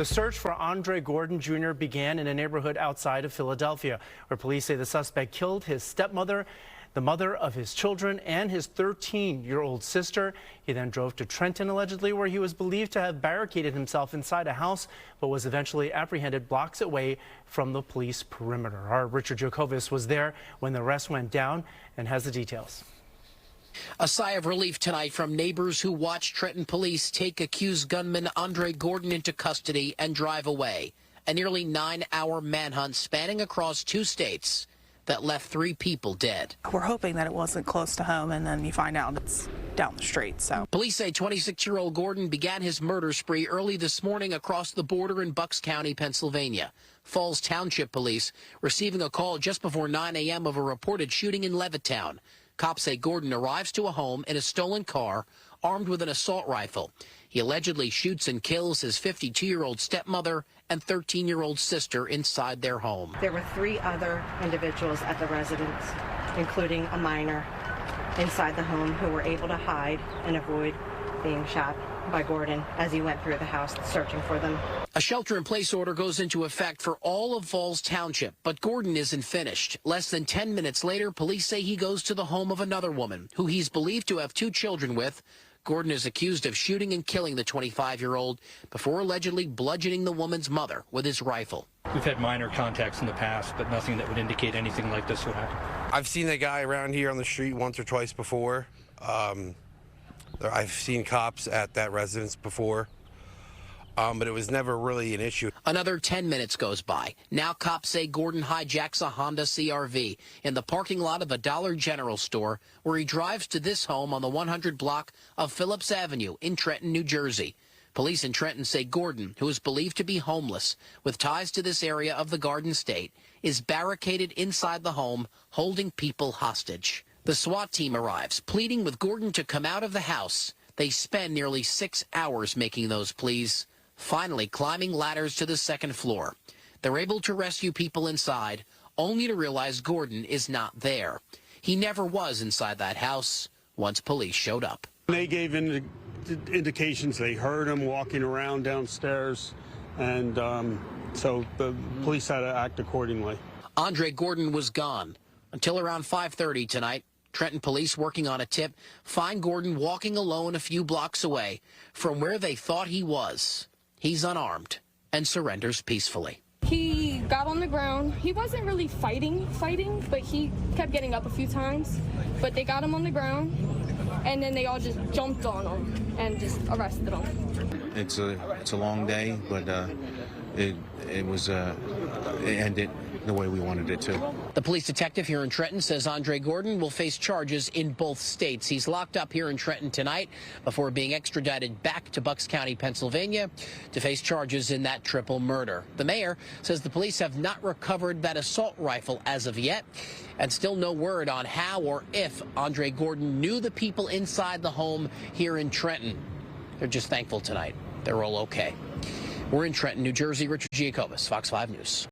The search for Andre Gordon Jr. began in a neighborhood outside of Philadelphia, where police say the suspect killed his stepmother, the mother of his children, and his 13-year-old sister. He then drove to Trenton, allegedly, where he was believed to have barricaded himself inside a house, but was eventually apprehended blocks away from the police perimeter. Our Richard Giacovas was there when the arrest went down and has the details. A sigh of relief tonight from neighbors who watched Trenton police take accused gunman Andre Gordon into custody and drive away. A nearly 9-hour manhunt spanning across 2 states that left 3 people dead. We're hoping that it wasn't close to home, and then you find out it's down the street. So police say 26-year-old Gordon began his murder spree early this morning across the border in Bucks County, Pennsylvania. Falls Township police receiving a call just before 9 a.m. of a reported shooting in Levittown. Cops say Gordon arrives to a home in a stolen car, armed with an assault rifle. He allegedly shoots and kills his 52-year-old stepmother and 13-year-old sister inside their home. There were 3 other individuals at the residence, including a minor, inside the home who were able to hide and avoid being shot by Gordon as he went through the house searching for them. A shelter-in-place order goes into effect for all of Falls Township, but Gordon isn't finished. Less than 10 minutes later, police say he goes to the home of another woman, who he's believed to have 2 children with. Gordon is accused of shooting and killing the 25-year-old before allegedly bludgeoning the woman's mother with his rifle. We've had minor contacts in the past, but nothing that would indicate anything like this would happen. I've seen a guy around here on the street once or twice before. I've seen cops at that residence before, but it was never really an issue. Another 10 minutes goes by. Now cops say Gordon hijacks a Honda CR-V in the parking lot of a Dollar General store, where he drives to this home on the 100 block of Phillips Avenue in Trenton, New Jersey. Police in Trenton say Gordon, who is believed to be homeless with ties to this area of the Garden State, is barricaded inside the home, holding people hostage. The SWAT team arrives, pleading with Gordon to come out of the house. They spend nearly 6 hours making those pleas, finally climbing ladders to the 2nd floor. They're able to rescue people inside, only to realize Gordon is not there. He never was inside that house once police showed up. They gave indications they heard him walking around downstairs, and so the police had to act accordingly. Andre Gordon was gone until around 5:30 tonight. Trenton police, working on a tip, find Gordon walking alone a few blocks away from where they thought he was. He's unarmed and surrenders peacefully. He got on the ground. He wasn't really fighting, but he kept getting up a few times. But they got him on the ground, and then they all just jumped on him and just arrested him. It's a long day, but it ended the way we wanted it to. The police detective here in Trenton says Andre Gordon will face charges in both states. He's locked up here in Trenton tonight before being extradited back to Bucks County, Pennsylvania, to face charges in that triple murder. The mayor says the police have not recovered that assault rifle as of yet, and still no word on how or if Andre Gordon knew the people inside the home here in Trenton. They're just thankful tonight they're all okay. We're in Trenton, New Jersey. Richard Giacovas, Fox 5 News.